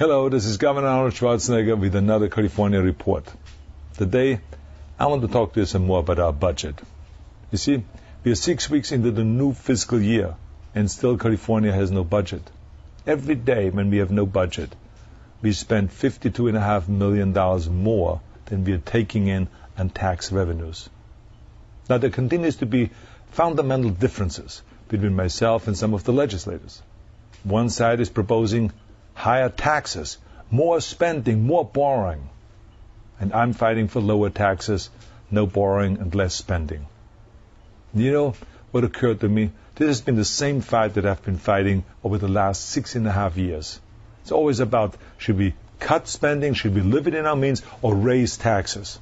Hello, this is Governor Arnold Schwarzenegger with another California report. Today, I want to talk to you some more about our budget. You see, we are 6 weeks into the new fiscal year, and still California has no budget. Every day when we have no budget, we spend $52.5 million more than we are taking in on tax revenues. Now, there continues to be fundamental differences between myself and some of the legislators. One side is proposing higher taxes, more spending, more borrowing. And I'm fighting for lower taxes, no borrowing, and less spending. You know what occurred to me? This has been the same fight that I've been fighting over the last 6.5 years. It's always about, should we cut spending, should we live within our means, or raise taxes?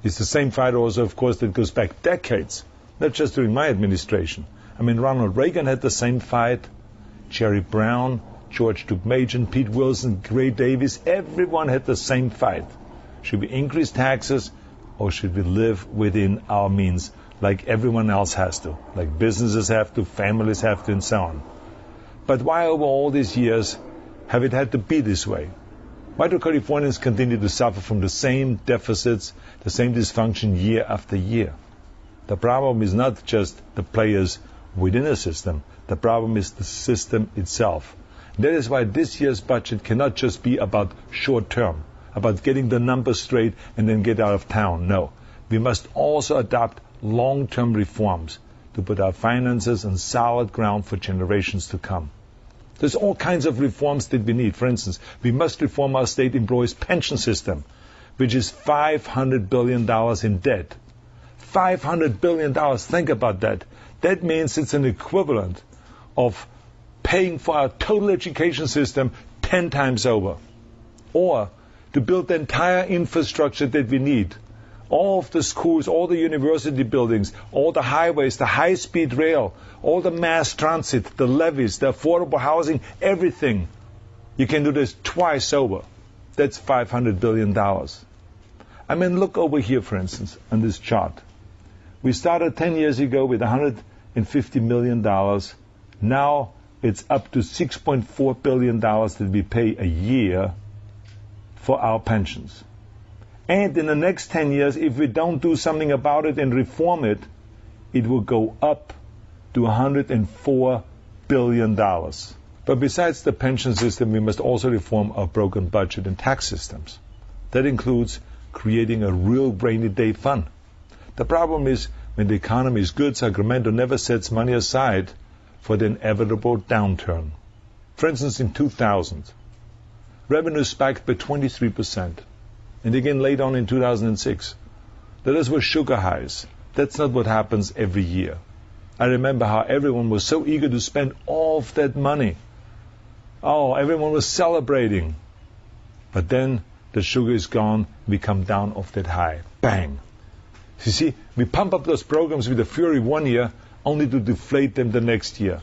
It's the same fight also, of course, that goes back decades, not just during my administration. I mean, Ronald Reagan had the same fight, Jerry Brown, George W. Mason, Pete Wilson, Gray Davis, everyone had the same fight. Should we increase taxes or should we live within our means like everyone else has to, like businesses have to, families have to, and so on? But why over all these years have it had to be this way? Why do Californians continue to suffer from the same deficits, the same dysfunction year after year? The problem is not just the players within a system. The problem is the system itself. That is why this year's budget cannot just be about short term, about getting the numbers straight and then get out of town. No, we must also adopt long-term reforms to put our finances on solid ground for generations to come. There's all kinds of reforms that we need. For instance, we must reform our state employees' pension system, which is $500 billion in debt. $500 billion, think about that. That means it's an equivalent of paying for our total education system 10 times over. Or to build the entire infrastructure that we need. All of the schools, all the university buildings, all the highways, the high-speed rail, all the mass transit, the levees, the affordable housing, everything. You can do this twice over. That's $500 billion. I mean, look over here, for instance, on this chart. We started 10 years ago with $150 million. Now it's up to $6.4 billion that we pay a year for our pensions. And in the next 10 years, if we don't do something about it and reform it, it will go up to $104 billion. But besides the pension system, we must also reform our broken budget and tax systems. That includes creating a real rainy day fund. The problem is, when the economy is good, Sacramento never sets money aside for the inevitable downturn. For instance, in 2000, revenues spiked by 23%. And again later on in 2006. Those were sugar highs. That's not what happens every year. I remember how everyone was so eager to spend all of that money. Oh, everyone was celebrating. But then the sugar is gone, we come down off that high. Bang. You see, we pump up those programs with a fury one year, only to deflate them the next year.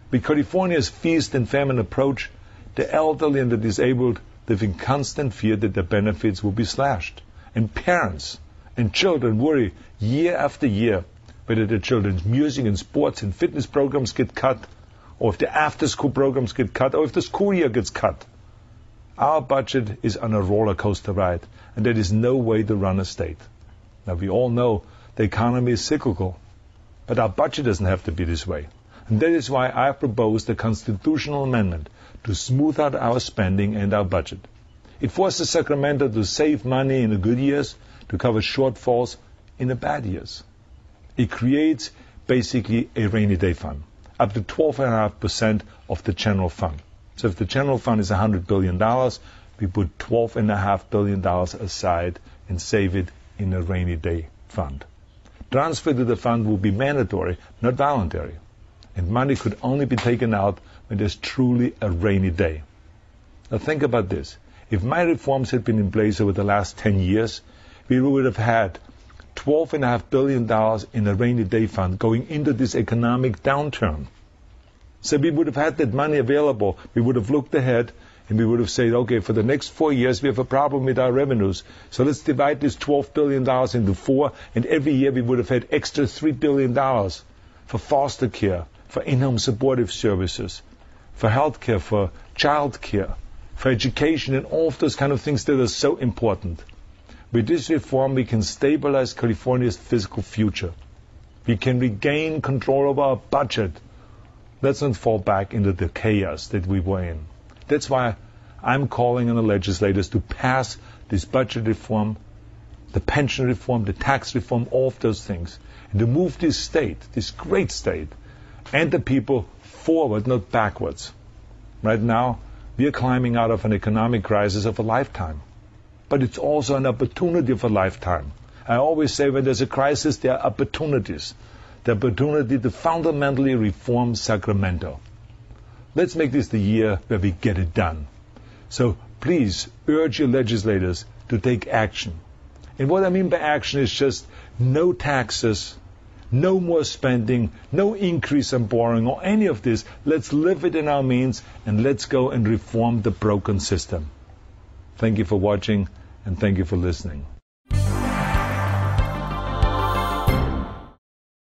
With California's feast and famine approach, the elderly and the disabled live in constant fear that their benefits will be slashed. And parents and children worry year after year whether their children's music and sports and fitness programs get cut, or if the after-school programs get cut, or if the school year gets cut. Our budget is on a roller coaster ride, and there is no way to run a state. Now, we all know the economy is cyclical, but our budget doesn't have to be this way. And that is why I proposed a constitutional amendment to smooth out our spending and our budget. It forces Sacramento to save money in the good years to cover shortfalls in the bad years. It creates basically a rainy day fund, up to 12.5% of the general fund. So if the general fund is $100 billion, we put $12.5 billion aside and save it in a rainy day fund. Transfer to the fund will be mandatory, not voluntary. And money could only be taken out when there's truly a rainy day. Now think about this. If my reforms had been in place over the last 10 years, we would have had $12.5 billion in a rainy day fund going into this economic downturn. So we would have had that money available. We would have looked ahead and we would have said, okay, for the next 4 years we have a problem with our revenues. So let's divide this $12 billion into 4, and every year we would have had extra $3 billion for foster care, for in-home supportive services, for health care, for child care, for education, and all of those kind of things that are so important. With this reform, we can stabilize California's fiscal future. We can regain control of our budget. Let's not fall back into the chaos that we were in. That's why I'm calling on the legislators to pass this budget reform, the pension reform, the tax reform, all of those things, and to move this state, this great state, and the people forward, not backwards. Right now, we are climbing out of an economic crisis of a lifetime. But it's also an opportunity of a lifetime. I always say when there's a crisis, there are opportunities. The opportunity to fundamentally reform Sacramento. Let's make this the year where we get it done. So please urge your legislators to take action. And what I mean by action is just no taxes, no more spending, no increase in borrowing or any of this. Let's live within our means and let's go and reform the broken system. Thank you for watching and thank you for listening.